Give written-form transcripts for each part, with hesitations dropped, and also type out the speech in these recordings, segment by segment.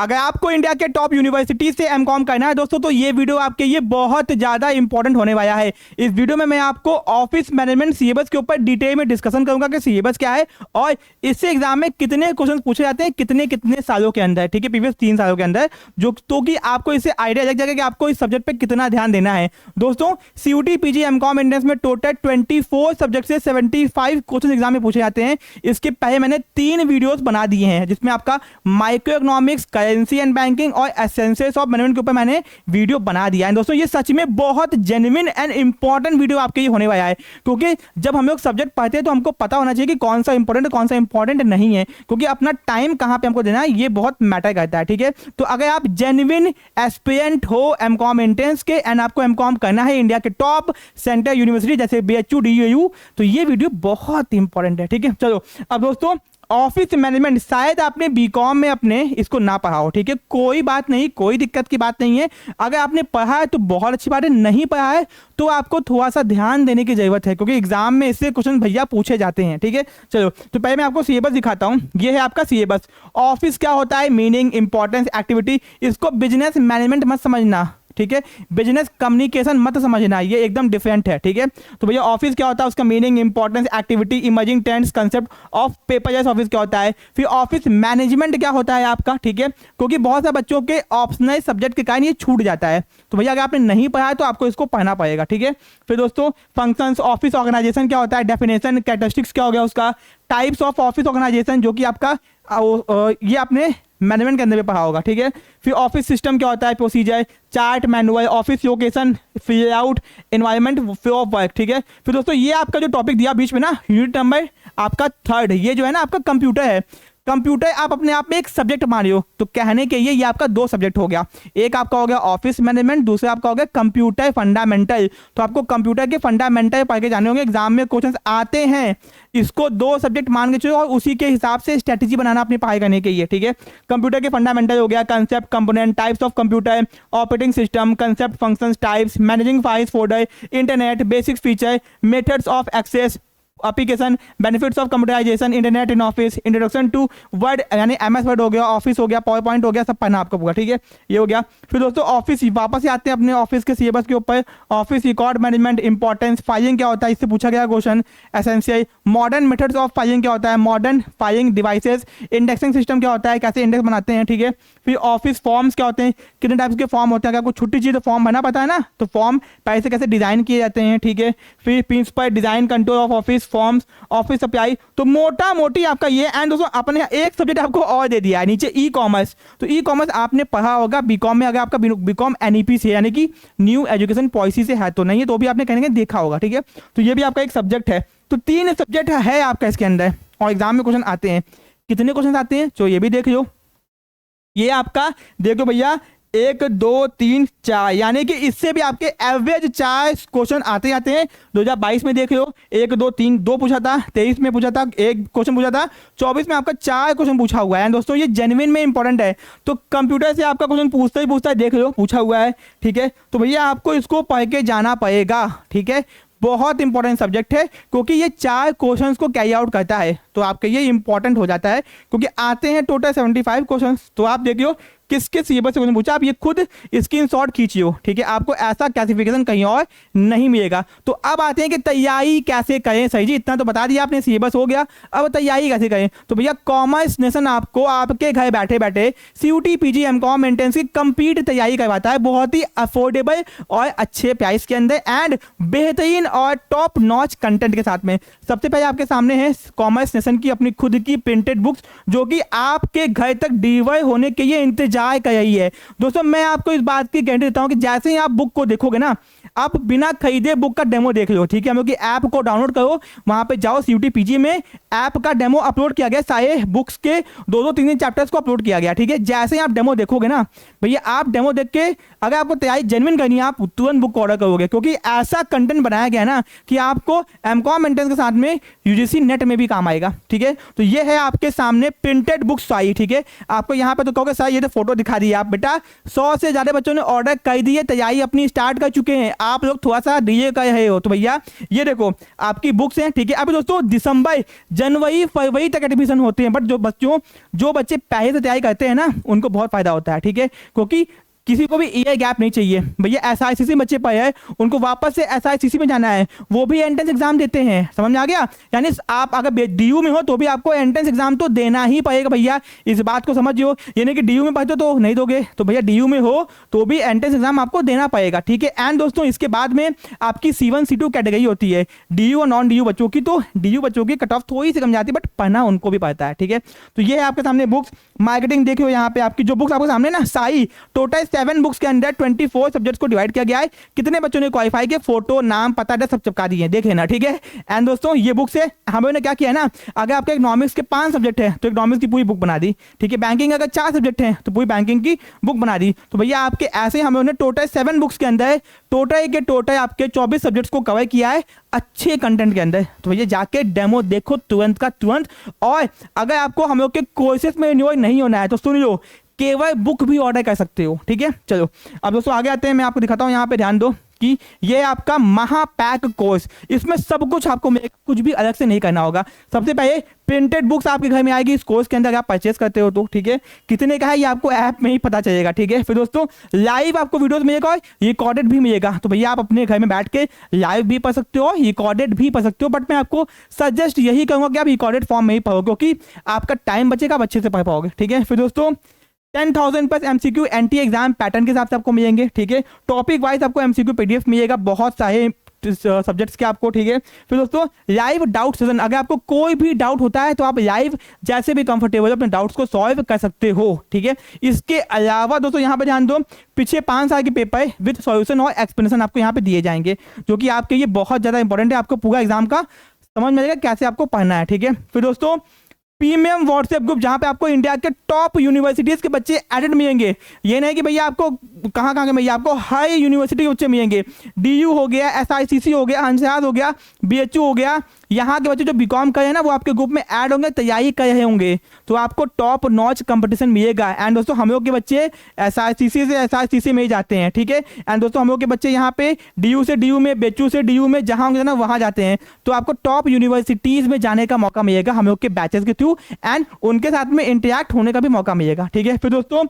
अगर आपको इंडिया के टॉप यूनिवर्सिटी से एमकॉम करना है दोस्तों, तो ये वीडियो आपके लिए बहुत ज्यादा इंपॉर्टेंट होने वाला है। इस वीडियो में मैं आपको ऑफिस मैनेजमेंट सिलेबस के ऊपर डिटेल में डिस्कशन करूंगा कि सिलेबस क्या है और इससे एग्जाम में कितने क्वेश्चन पूछे जाते हैं कितने कितने सालों के अंदर, ठीक है, प्रीवियस 3 सालों के अंदर, जो तो कि आपको इससे आइडिया लग जाएगा कि आपको इस सब्जेक्ट पे कितना ध्यान देना है। दोस्तों सीयूटी पीजी एमकॉम एंट्रेंस में टोटल 24 सब्जेक्ट से 75 क्वेश्चन एग्जाम में पूछे जाते हैं। इसके पहले मैंने 3 वीडियोस बना दिए हैं जिसमें आपका micro economics, currency and banking और एसेंशियल्स ऑफ मैनेजमेंट के ऊपर मैंने वीडियो बना दिया है। दोस्तों ये सच में बहुत जेन्युइन एंड इंपॉर्टेंट वीडियो आपके लिए होने वाला है, क्योंकि जब हम लोग सब्जेक्ट पढ़ते हैं तो हमको पता होना चाहिए कि कौन सा इंपॉर्टेंट कौन सा इंपॉर्टेंट नहीं है, क्योंकि अपना टाइम कहां पे हमको देना है ये बहुत मैटर करता है, ठीक है। तो अगर आप जेन्युइन एस्पिरेंट हो एमकॉम एंट्रेंस के एंड आपको एमकॉम करना है इंडिया के टॉप सेंटर यूनिवर्सिटी जैसे बीएचयू, डीयूयू, तो ये वीडियो बहुत इंपॉर्टेंट है, ठीक है। चलो अब दोस्तों ऑफिस मैनेजमेंट शायद आपने बीकॉम में अपने इसको ना पढ़ा हो, ठीक है, कोई बात नहीं, कोई दिक्कत की बात नहीं है। अगर आपने पढ़ा है तो बहुत अच्छी बात है, नहीं पढ़ा है तो आपको थोड़ा सा ध्यान देने की जरूरत है, क्योंकि एग्जाम में इससे क्वेश्चन भैया पूछे जाते हैं, ठीक है। चलो तो पहले मैं आपको सिलेबस दिखाता हूं। ये है आपका सिलेबस। ऑफिस क्या होता है, मीनिंग, इंपॉर्टेंस, एक्टिविटी, इसको बिजनेस मैनेजमेंट मत समझना, ठीक है, बिजनेस कम्युनिकेशन मत समझना, ये एकदम डिफरेंट है, ठीक है। तो भैया ऑफिस क्या होता है, उसका meaning, importance, activity, emerging trends, concept of paperless office क्या होता है, फिर ऑफिस मैनेजमेंट क्या होता है आपका, ठीक है, क्योंकि बहुत सारे बच्चों के ऑप्शनल सब्जेक्ट के कारण ये छूट जाता है। तो भैया अगर आपने नहीं पढ़ा है तो आपको इसको पढ़ना पड़ेगा, ठीक है। फिर दोस्तों फंक्शंस, ऑफिस ऑर्गेनाइजेशन क्या होता है, डेफिनेशन, कैरेक्टरिस्टिक्स क्या हो गया उसका, टाइप्स ऑफ ऑफिस ऑर्गेनाइजेशन जो कि आपका ये आपने मैनेजमेंट के अंदर में पढ़ा होगा, ठीक है। फिर ऑफिस सिस्टम क्या होता है, procedure, chart, manual, office location, fill out, environment, flow of work, ठीक है। फिर दोस्तों ये आपका जो टॉपिक दिया बीच में ना, यूनिट नंबर आपका 3rd, ये जो है ना आपका कंप्यूटर है। कंप्यूटर आप अपने आप में एक सब्जेक्ट मान रहे हो, तो कहने के ये आपका 2 सब्जेक्ट हो गया, एक आपका हो गया ऑफिस मैनेजमेंट, दूसरा आपका हो गया कंप्यूटर फंडामेंटल। तो आपको कंप्यूटर के फंडामेंटल पढ़ के जाने होंगे, एग्जाम में क्वेश्चंस आते हैं, इसको 2 सब्जेक्ट मान के चलो और उसी के हिसाब से स्ट्रेटेजी बनाना अपनी पढ़ाई करने के लिए, ठीक है। कंप्यूटर के फंडामेंटल हो गया, concept, component, types of computer, operating system, concept, functions, types, managing files, folder, internet, basic feature, methods of access, application, benefits of computerization, internet in office, introduction to word यानी MS Word हो गया, office हो गया, power point हो गया, सब पढ़ना आपको होगा, ठीक है, ये हो गया। फिर दोस्तों ऑफिस वापस आते हैं अपने ऑफिस के सिलेबस के ऊपर। Office record management, importance, filing क्या होता है, इससे पूछा गया question, essential, modern methods of filing क्या होता है, modern filing devices, indexing system क्या होता है, कैसे इंडेक्स बनाते हैं, ठीक है। फिर ऑफिस फॉर्म्स क्या होते हैं, कितने टाइप्स के फॉर्म होते हैं, अगर कुछ छुट्टी चीज तो फॉर्म भरना पता है ना, तो फॉर्म पैसे कैसे डिजाइन किए जाते हैं, ठीक है। फिर principle, design, control of office forms, office supply, तो मोटा मोटी आपका ये। एंड दोस्तों अपने एक सब्जेक्ट आपको और दे दिया है नीचे, ई कॉमर्स। तो ई कॉमर्स आपने पढ़ा होगा बीकॉम में, अगर आपका बीकॉम एनईपी से यानी कि न्यू एजुकेशन पॉलिसी से है, तो नहीं है तो भी आपने कहने देखा होगा, ठीक है। तो ये भी आपका एक सब्जेक्ट है। तो 3 सब्जेक्ट है आपका इसके अंदर और एग्जाम में क्वेश्चन आते हैं। कितने क्वेश्चन आते हैं तो ये भी देख लो, ये आपका देखो भैया 1 2 3 4, यानी कि इससे भी आपके एवरेज 4 क्वेश्चन आते जाते हैं। 2022 में देख लो 1 2 3 2 पूछा था, 23 में पूछा था 1 क्वेश्चन पूछा था, 24 में आपका 4 क्वेश्चन पूछा हुआ है। दोस्तों ये जेन्युइन में इंपॉर्टेंट है, तो कंप्यूटर से आपका क्वेश्चन पूछता ही देख लो पूछा हुआ है, ठीक है। तो भैया आपको इसको पढ़ के जाना पड़ेगा, ठीक है, बहुत इंपॉर्टेंट सब्जेक्ट है, क्योंकि ये 4 क्वेश्चंस को कैरी आउट करता है, तो आपके ये इंपॉर्टेंट हो जाता है, क्योंकि आते हैं टोटल 75 क्वेश्चंस। तो आप देखियो किसके सिलेबस से क्वेश्चन पूछा, आप ये खुद स्क्रीनशॉट खींचियो, ठीक है, आपको ऐसा क्लासिफिकेशन कहीं और नहीं मिलेगा। तो अब आते हैं कि तैयारी कैसे करें। सही जी, इतना तो बता दिया आपने, सिलेबस हो गया, अब तैयारी कैसे करें। तो भैया कॉमर्स नेशन आपको आपके घर बैठे बैठे सीयूटी पीजी एमकॉम एंट्रेंस की कंप्लीट तैयारी करवाता है, बहुत ही अफोर्डेबल और अच्छे प्राइस के अंदर एंड बेहतरीन और टॉप नॉच कंटेंट के साथ में। सबसे पहले आपके सामने है कॉमर्स नेशन की अपनी खुद की प्रिंटेड बुक्स, जो कि आपके घर तक डिलीवर होने के लिए इंतजार कर रही है। दोस्तों मैं आपको इस बात की गारंटी देता हूं कि जैसे ही आप बुक को देखोगे ना, आप बिना खरीदे बुक का डेमो देख लो, ठीक है, क्योंकि ऐप को डाउनलोड करो, वहां पे जाओ, सीयूटी पीजी में ऐप का डेमो अपलोड किया गया, सारे बुक्स के 2-2 3-3 चैप्टर्स को अपलोड किया गया, ठीक है। जैसे ही आप डेमो देखोगे ना भैया, आप डेमो देख के अगर आपको तैयारी जेन्युइन करनी है, आप तुरंत बुक ऑर्डर करोगे, क्योंकि ऐसा कंटेंट बनाया गया ना कि आपको एमकॉम एंट्रेंस के साथ में यूजीसी नेट में भी काम आएगा, ठीक है। तो ये है आपके सामने प्रिंटेड बुक्स आई, ठीक है। आपको यहाँ पे तो कहोगे सर ये तो फोटो दिखा दी आप, बेटा 100 से ज्यादा बच्चों ने ऑर्डर कर दिए, तैयारी अपनी स्टार्ट कर चुके हैं, आप लोग थोड़ा सा डिले कर रहे हो। तो भैया ये देखो आपकी बुक्स हैं, ठीक है। अब दोस्तों दिसंबर जनवरी फरवरी तक एडमिशन होते हैं, बट जो बच्चे पहले से तैयारी करते हैं ना उनको बहुत फायदा होता है, ठीक है, क्योंकि किसी को भी ईयर गैप नहीं चाहिए भैया। एसआईसीसी बच्चे पढ़े हैं, उनको वापस से एसआईसीसी में जाना है, वो भी एंट्रेंस एग्जाम देते हैं, समझ में आ गया। यानी आप अगर डीयू में हो तो भी आपको एंट्रेंस एग्जाम तो देना ही पड़ेगा भैया, इस बात को समझियो। यानी कि डीयू में पढ़ते तो नहीं दोगे, तो भैया डीयू में हो तो भी एंट्रेंस एग्जाम आपको देना पड़ेगा, ठीक है। एंड दोस्तों इसके बाद में आपकी C1 C2 कैटेगरी होती है, डीयू और नॉन डीयू बच्चों की। तो डीयू बच्चों की कट ऑफ थोड़ी सी कम जाती है, बट पढ़ना उनको भी पड़ता है, ठीक है। तो ये है आपके सामने बुक्स मार्केटिंग, देखियो यहाँ पे आपकी जो बुक्स आपके सामने ना साई टोटल 7 बुक्स के अंदर 24 सब्जेक्ट्स को डिवाइड किया गया है। कितने बच्चों ने क्वालिफाई किया, फोटो नाम पता सब चिपका दिए, देखे ना, ठीक है। एंड दोस्तों ये बुक से हमने क्या किया है ना, अगर आपके इकोनॉमिक्स के 5 सब्जेक्ट है तो इकोनॉमिक्स की पूरी बुक बना दी, ठीक है। बैंकिंग अगर 4 सब्जेक्ट है तो पूरी बैंकिंग की बुक बना दी। तो भैया आपके ऐसे हमने टोटल 7 बुक्स के अंदर टोटल आपके 24 सब्जेक्ट्स को कवर किया है अच्छे कंटेंट के अंदर। तो भैया जाके डेमो देखो तुरंत का तुरंत। और अगर आपको हम लोग के कोर्सेज में इन्वॉल्व नहीं होना है तो सुन लो, केवल बुक भी ऑर्डर कर सकते हो, ठीक है। चलो अब दोस्तों आगे आते हैं, मैं आपको दिखाता हूँ, यहाँ पे ध्यान दो कि ये आपका महापैक कोर्स, इसमें सब कुछ आपको कुछ भी अलग से नहीं करना होगा। सबसे पहले प्रिंटेड बुक्स आपके घर में आएगी इस कोर्स के अंदर, आप परचेस करते हो तो, ठीक है। कितने का है ये आपको ऐप में ही पता चलेगा, ठीक है। फिर दोस्तों लाइव आपको वीडियोस मिलेगा और रिकॉर्डेड भी मिलेगा। तो भैया आप अपने घर में बैठ के लाइव भी पढ़ सकते हो, रिकॉर्डेड भी पढ़ सकते हो, बट मैं आपको सजेस्ट यही करूंगा कि आप रिकॉर्डेड फॉर्म में ही पढ़ो, क्योंकि आपका टाइम बचेगा, आप अच्छे से पढ़ पाओगे, ठीक है। फिर दोस्तों 10,000 plus MCQ anti exam pattern के हिसाब से आपको मिलेंगे, ठीक है। टॉपिक वाइज आपको MCQ PDF मिलेगा बहुत सारे सब्जेक्ट्स के आपको, ठीक है। फिर दोस्तों लाइव डाउट सेशन, अगर आपको कोई भी डाउट होता है तो आप लाइव जैसे भी कंफर्टेबल अपने डाउट्स को सॉल्व कर सकते हो, ठीक है। इसके अलावा दोस्तों यहाँ पे ध्यान दो, पिछले 5 साल के पेपर विद सॉल्यूशन और एक्सप्लेनेशन आपको यहाँ पे दिए जाएंगे, जो कि आपके लिए बहुत ज्यादा इंपॉर्टेंट है। आपको पूरा एग्जाम का समझ में आएगा कैसे आपको पढ़ना है, ठीक है। फिर दोस्तों प्रीमियम व्हाट्सएप ग्रुप, जहां पे आपको इंडिया के टॉप यूनिवर्सिटीज के बच्चे एडेड मिलेंगे। ये नहीं कि भैया आपको कहां के भैया, आपको हाई यूनिवर्सिटी के बच्चे मिलेंगे। DU हो गया, SICC हो गया, अंशाद हो गया, BHU हो गया, यहाँ के बच्चे जो बीकॉम करे हैं ना वो आपके ग्रुप में ऐड होंगे, तैयारी कर रहे होंगे, तो आपको टॉप नॉच कंपटीशन मिलेगा। एंड दोस्तों हम लोग के बच्चे SICC से SICC में ही जाते हैं, ठीक है। एंड दोस्तों हम लोग के बच्चे यहाँ पे DU से DU में, BHU से DU में, जहाँ होंगे ना वहाँ जाते हैं, तो आपको टॉप यूनिवर्सिटीज में जाने का मौका मिलेगा हम लोग के बैचेस के थ्रू, एंड उनके साथ में इंटरेक्ट होने का भी मौका मिलेगा, ठीक है। फिर दोस्तों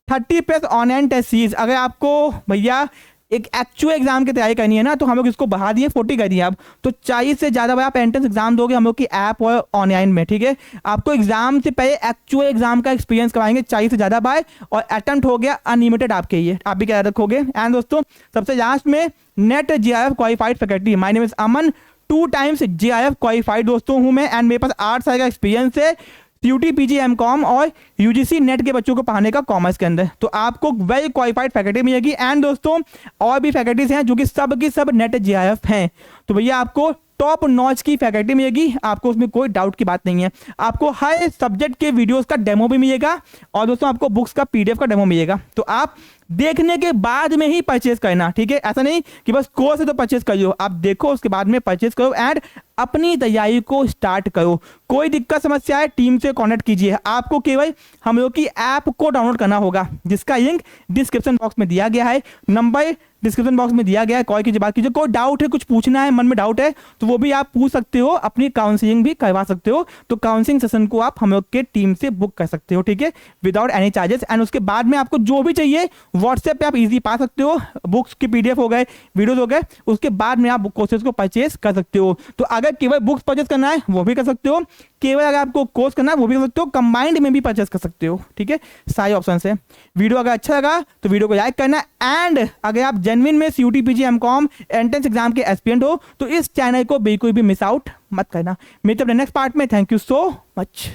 30+ ऑनलाइन टेस्ट सीरीज, अगर आपको भैया एक एक्चुअल एग्जाम की तैयारी करनी है ना तो हम लोग इसको बढ़ा दिए, 40 कर दिए अब, तो 40 से ज़्यादा बार आप एंट्रेंस एग्जाम दोगे हम लोग की ऐप और ऑनलाइन में, ठीक है। आपको एग्जाम से पहले एक्चुअल एग्जाम का एक्सपीरियंस कराएंगे 40 से ज़्यादा बार, और अटेम्प्ट हो गया अनलिमिटेड आपके लिए, आप भी क्या रखोगे। एंड दोस्तों सबसे लास्ट में net JRF qualified faculty, my name is Aman, 2 times JRF qualified दोस्तों हूँ मैं, एंड मेरे पास 8 साल का एक्सपीरियंस है CUT PG MCOM और UGC नेट के बच्चों को पढ़ाने का कॉमर्स के अंदर। तो आपको वेल क्वालिफाइड फैकल्टी मिलेगी। एंड दोस्तों और भी फैकल्टीज हैं जो कि सब की सब नेट JRF हैं, तो भैया आपको टॉप नॉच की फैकल्टी मिलेगी, आपको उसमें कोई डाउट की बात नहीं है। आपको हर सब्जेक्ट के वीडियोस का डेमो भी मिलेगा, और दोस्तों आपको बुक्स का PDF का डेमो मिलेगा। तो आप देखने के बाद में ही परचेज करना, ठीक है। ऐसा नहीं कि बस कोर्स है तो परचेज कर लो, आप देखो उसके बाद में परचेज करो एंड अपनी तैयारी को स्टार्ट करो। कोई दिक्कत समस्या है टीम से कॉन्टेक्ट कीजिए, आपको केवल हम लोग की ऐप को डाउनलोड करना होगा, जिसका लिंक डिस्क्रिप्शन बॉक्स में दिया गया है, नंबर डिस्क्रिप्शन बॉक्स में दिया गया है, कॉल कीजिए, बात कीजिए। कोई डाउट है, कुछ पूछना है, मन में डाउट है तो वो भी आप पूछ सकते हो, अपनी काउंसलिंग भी करवा सकते हो। तो काउंसलिंग सेशन को आप हम लोग के टीम से बुक कर सकते हो, ठीक है, विदाउट एनी चार्जेस। एंड उसके बाद में आपको जो भी चाहिए व्हाट्सएप पे आप इजी पा सकते हो, बुक्स की PDF हो गए, वीडियोस हो गए, उसके बाद में आप कोर्सेज को परचेज कर सकते हो। तो अगर केवल बुक्स परचेज करना है वो भी कर सकते हो, केवल अगर आपको कोर्स करना है वो भी कर सकते हो, कंबाइंड में भी परचेज कर सकते हो, ठीक है, सारे ऑप्शन है। वीडियो अगर अच्छा लगा तो वीडियो को लाइक करना, एंड अगर आप जेन्युइन में CUT PG MCOM entrance exam के एस्पिरेंट हो तो इस चैनल को बिल्कुल भी मिस आउट मत करना। मिलते हैं नेक्स्ट पार्ट में, थैंक यू सो मच।